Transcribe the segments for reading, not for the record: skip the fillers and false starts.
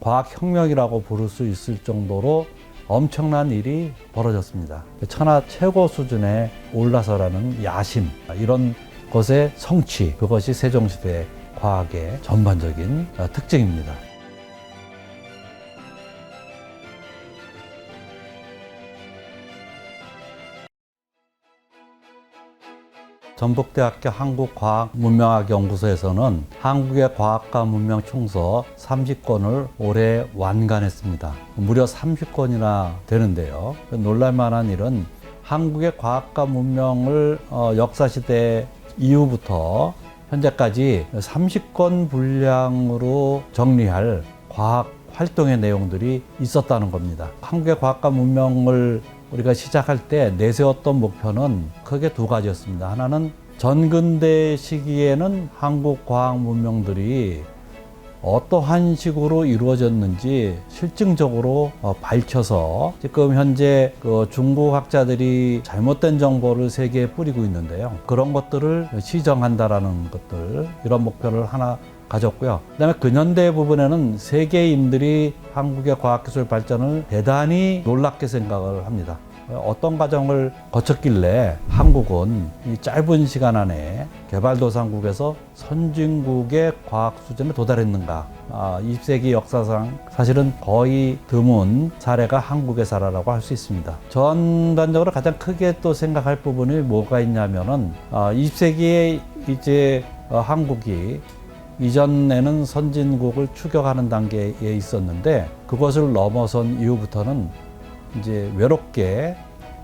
과학혁명이라고 부를 수 있을 정도로 엄청난 일이 벌어졌습니다. 천하 최고 수준에 올라서라는 야심, 이런 것의 성취, 그것이 세종시대 과학의 전반적인 특징입니다. 전북대학교 한국과학문명학연구소에서는 한국의 과학과 문명 총서 30권을 올해 완간했습니다. 무려 30권이나 되는데요. 놀랄만한 일은 한국의 과학과 문명을 역사시대 이후부터 현재까지 30권 분량으로 정리할 과학 활동의 내용들이 있었다는 겁니다. 한국의 과학과 문명을 우리가 시작할 때 내세웠던 목표는 크게 두 가지였습니다. 하나는 전근대 시기에는 한국 과학 문명들이 어떠한 식으로 이루어졌는지 실증적으로 밝혀서 지금 현재 중국 학자들이 잘못된 정보를 세계에 뿌리고 있는데요. 그런 것들을 시정한다라는 것들, 이런 목표를 하나 가졌고요. 그다음에 근현대 부분에는 세계인들이 한국의 과학기술 발전을 대단히 놀랍게 생각을 합니다. 어떤 과정을 거쳤길래 한국은 이 짧은 시간 안에 개발도상국에서 선진국의 과학 수준에 도달했는가. 20세기 역사상 사실은 거의 드문 사례가 한국의 사례라고 할 수 있습니다. 전반적으로 가장 크게 또 생각할 부분이 뭐가 있냐면은 20세기에 이제 한국이 이전에는 선진국을 추격하는 단계에 있었는데 그것을 넘어선 이후부터는 이제 외롭게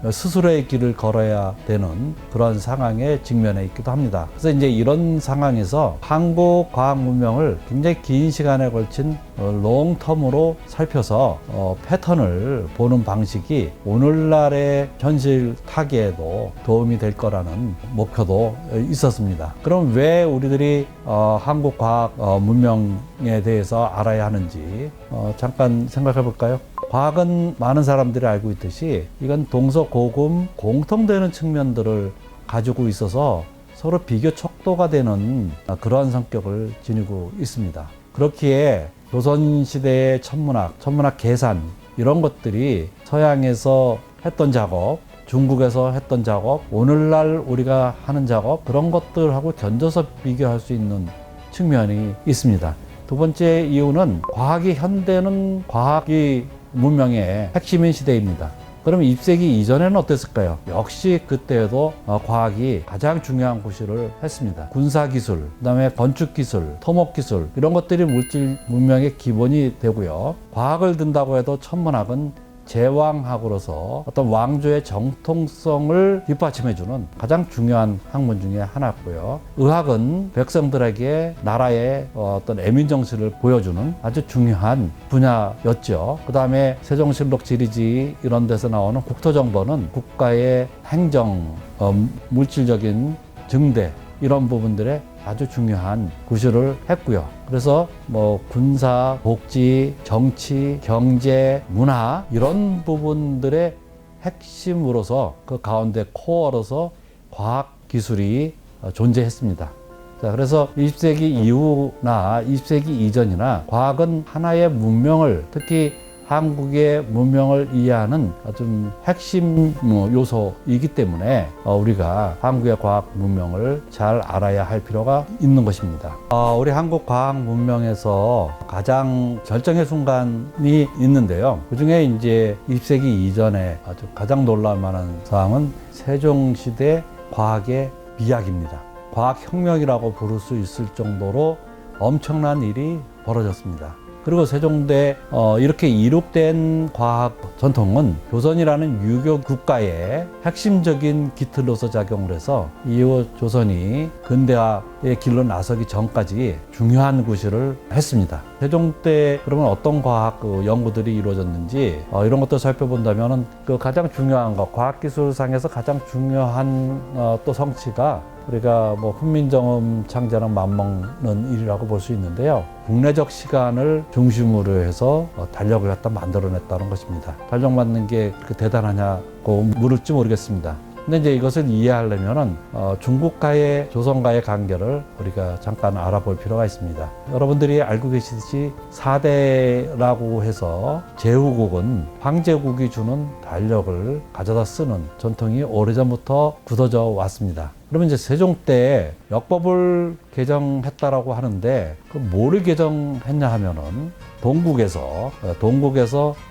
스스로의 길을 걸어야 되는 그런 상황에 직면해 있기도 합니다. 그래서 이제 이런 상황에서 한국 과학 문명을 굉장히 긴 시간에 걸친 롱텀으로 살펴서 패턴을 보는 방식이 오늘날의 현실 타개에도 도움이 될 거라는 목표도 있었습니다. 그럼 왜 우리들이 한국 과학 문명에 대해서 알아야 하는지 잠깐 생각해 볼까요? 과학은 많은 사람들이 알고 있듯이 이건 동서고금 공통되는 측면들을 가지고 있어서 서로 비교 척도가 되는 그러한 성격을 지니고 있습니다. 그렇기에 조선시대의 천문학 계산 이런 것들이 서양에서 했던 작업, 중국에서 했던 작업, 오늘날 우리가 하는 작업, 그런 것들하고 견져서 비교할 수 있는 측면이 있습니다. 두 번째 이유는 현대는 과학이 문명의 핵심인 시대입니다. 그럼 20세기 이전에는 어땠을까요? 역시 그때에도 과학이 가장 중요한 고시를 했습니다. 군사기술, 그다음에 건축기술, 토목기술 이런 것들이 물질 문명의 기본이 되고요. 과학을 든다고 해도 천문학은 제왕학으로서 어떤 왕조의 정통성을 뒷받침해주는 가장 중요한 학문 중에 하나고요. 의학은 백성들에게 나라의 어떤 애민정신을 보여주는 아주 중요한 분야였죠. 그 다음에 세종실록 지리지 이런 데서 나오는 국토정보는 국가의 행정, 물질적인 증대 이런 부분들에 아주 중요한 구실을 했고요. 그래서 군사, 복지, 정치, 경제, 문화 이런 부분들의 핵심으로서 그 가운데 코어로서 과학 기술이 존재했습니다. 자, 그래서 20세기 이후나 20세기 이전이나 과학은 하나의 문명을, 특히 한국의 문명을 이해하는 좀 핵심 요소이기 때문에 우리가 한국의 과학 문명을 잘 알아야 할 필요가 있는 것입니다. 우리 한국 과학 문명에서 가장 결정의 순간이 있는데요. 그 중에 이제 20세기 이전에 아주 가장 놀랄 만한 사항은 세종시대 과학의 비약입니다. 과학혁명이라고 부를 수 있을 정도로 엄청난 일이 벌어졌습니다. 그리고 세종대 이렇게 이룩된 과학 전통은 조선이라는 유교 국가의 핵심적인 기틀로서 작용을 해서 이후 조선이 근대화의 길로 나서기 전까지 중요한 구실을 했습니다. 세종 때 그러면 어떤 과학 연구들이 이루어졌는지 이런 것도 살펴본다면은 그 가장 중요한 것, 과학기술상에서 가장 중요한 또 성취가 우리가 훈민정음 창제랑 맞먹는 일이라고 볼 수 있는데요. 국내적 시간을 중심으로 해서 달력을 갖다 만들어냈다는 것입니다. 달력 만든 게 그렇게 대단하냐고 물을지 모르겠습니다. 근데 이제 이것을 이해하려면은 중국과의 조선과의 관계를 우리가 잠깐 알아볼 필요가 있습니다. 여러분들이 알고 계시듯이 4대라고 해서 제후국은 황제국이 주는 달력을 가져다 쓰는 전통이 오래전부터 굳어져 왔습니다. 그러면 이제 세종 때 역법을 개정했다라고 하는데 그 뭐를 개정했냐 하면은 동국에서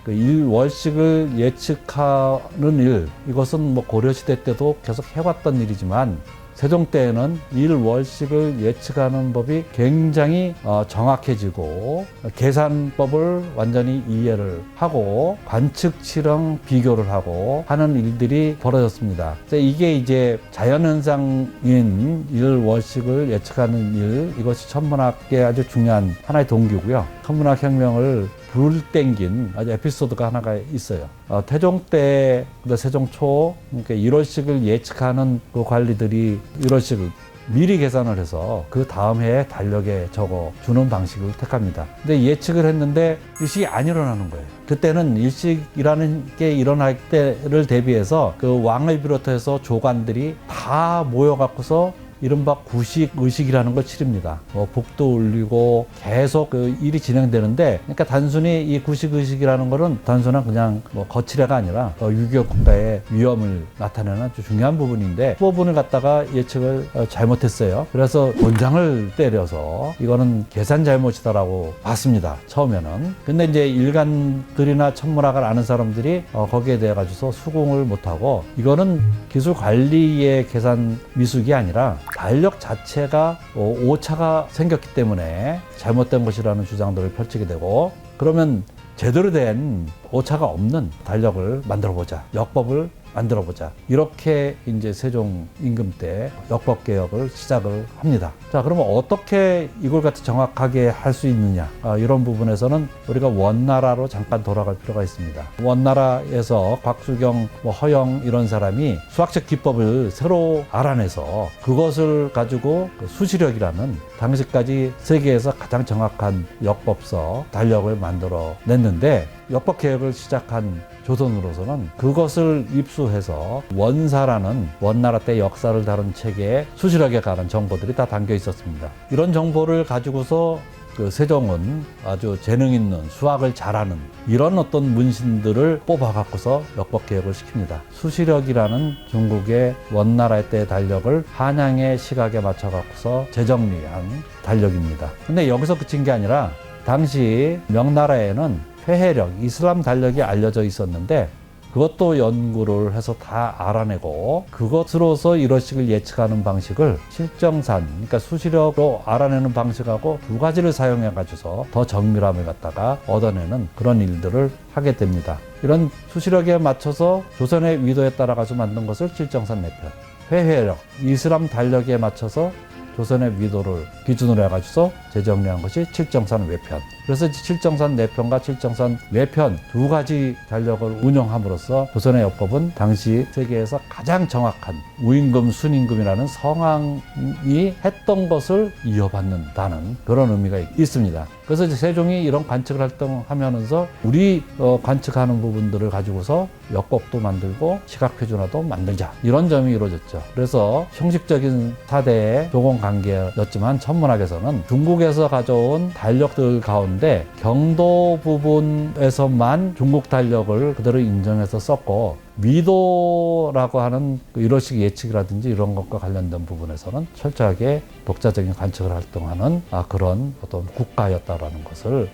그 일월식을 예측하는 일, 이것은 뭐 고려시대 때도 계속 해왔던 일이지만 세종 때에는 일월식을 예측하는 법이 굉장히 정확해지고 계산법을 완전히 이해를 하고 관측치랑 비교를 하고 하는 일들이 벌어졌습니다. 이게 이제 자연현상인 일월식을 예측하는 일, 이것이 천문학계 아주 중요한 하나의 동기고요. 천문학혁명을 불땡긴 아주 에피소드가 하나가 있어요. 태종 때, 세종 초, 그러니까 1월식을 예측하는 그 관리들이 1월식을 미리 계산을 해서 그 다음 해에 달력에 적어 주는 방식을 택합니다. 근데 예측을 했는데 일식이 안 일어나는 거예요. 그때는 일식이라는 게 일어날 때를 대비해서 그 왕을 비롯해서 조관들이 다 모여갖고서 이른바 구식의식이라는 걸 치릅니다. 복도 올리고 계속 그 일이 진행되는데, 그러니까 단순히 이 구식의식이라는 거는 단순한 그냥 거칠애가 아니라 6.25 국가의 위험을 나타내는 아주 중요한 부분인데, 그 부분을 갖다가 예측을 잘못했어요. 그래서 곤장을 때려서 이거는 계산 잘못이다라고 봤습니다. 처음에는. 근데 이제 일간들이나 천문학을 아는 사람들이 거기에 대해 가지고서 수긍을 못하고, 이거는 기술 관리의 계산 미숙이 아니라 달력 자체가 오차가 생겼기 때문에 잘못된 것이라는 주장들을 펼치게 되고, 그러면 제대로 된 오차가 없는 달력을 만들어보자, 역법을 만들어보자, 이렇게 이제 세종 임금 때 역법 개혁을 시작을 합니다. 자, 그러면 어떻게 이걸 갖다 정확하게 할 수 있느냐, 이런 부분에서는 우리가 원나라로 잠깐 돌아갈 필요가 있습니다. 원나라에서 곽수경, 허영 이런 사람이 수학적 기법을 새로 알아내서 그것을 가지고 수시력이라는 당시까지 세계에서 가장 정확한 역법서 달력을 만들어 냈는데, 역법 개혁을 시작한 조선으로서는 그것을 입수해서 원사라는 원나라 때 역사를 다룬 책에 수시력에 관한 정보들이 다 담겨 있었습니다. 이런 정보를 가지고서 그 세종은 아주 재능 있는 수학을 잘하는 이런 어떤 문신들을 뽑아 갖고서 역법 개혁을 시킵니다. 수시력이라는 중국의 원나라 때 달력을 한양의 시각에 맞춰 갖고서 재정리한 달력입니다. 근데 여기서 그친 게 아니라 당시 명나라에는 회해력, 이슬람 달력이 알려져 있었는데 그것도 연구를 해서 다 알아내고 그것으로서 일월식을 예측하는 방식을 실정산, 그러니까 수시력으로 알아내는 방식하고 두 가지를 사용해 가지고서 더 정밀함을 갖다가 얻어내는 그런 일들을 하게 됩니다. 이런 수시력에 맞춰서 조선의 위도에 따라 가지고 만든 것을 실정산 내편, 회해력, 이슬람 달력에 맞춰서 조선의 위도를 기준으로 해가지고 재정리한 것이 칠정산 외편. 그래서 칠정산 내편과 칠정산 외편 두 가지 달력을 운영함으로써 조선의 역법은 당시 세계에서 가장 정확한 우임금, 순임금이라는 성왕이 했던 것을 이어받는다는 그런 의미가 있습니다. 그래서 이제 세종이 이런 관측을 활동하면서 우리 관측하는 부분들을 가지고서 역법도 만들고 시각표준화도 만들자, 이런 점이 이루어졌죠. 그래서 형식적인 4대의 조공 관계였지만 천문학에서는 중국에서 가져온 달력들 가운데 경도 부분에서만 중국 달력을 그대로 인정해서 썼고, 미도라고 하는 일월식 예측이라든지 이런 것과 관련된 부분에서는 철저하게 독자적인 관측을 활동하는 그런 어떤 국가였다라는 것을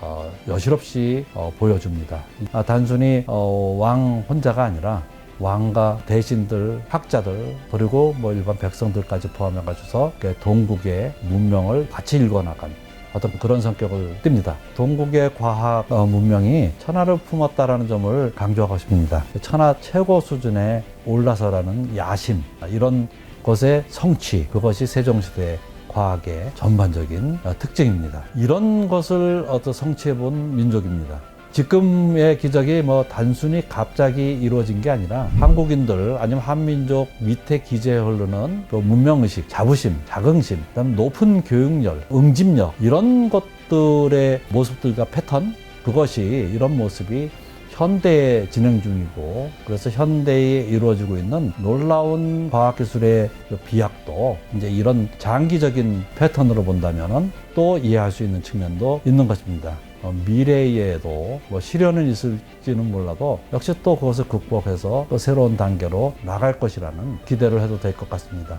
여실없이 보여줍니다. 단순히 왕 혼자가 아니라 왕과 대신들, 학자들, 그리고 일반 백성들까지 포함해가지고서 동국의 문명을 같이 읽어나간 어떤 그런 성격을 띱니다. 동국의 과학 문명이 천하를 품었다라는 점을 강조하고 싶습니다. 천하 최고 수준에 올라서라는 야심, 이런 것의 성취, 그것이 세종시대 과학의 전반적인 특징입니다. 이런 것을 성취해본 민족입니다. 지금의 기적이 단순히 갑자기 이루어진 게 아니라 한국인들 아니면 한민족 밑에 기재에 흐르는 그 문명의식, 자부심, 자긍심, 그다음 높은 교육열, 응집력, 이런 것들의 모습들과 패턴, 그것이 이런 모습이 현대에 진행 중이고, 그래서 현대에 이루어지고 있는 놀라운 과학기술의 비약도 이제 이런 장기적인 패턴으로 본다면은 또 이해할 수 있는 측면도 있는 것입니다. 미래에도 뭐 시련은 있을지는 몰라도 역시 또 그것을 극복해서 또 새로운 단계로 나갈 것이라는 기대를 해도 될 것 같습니다.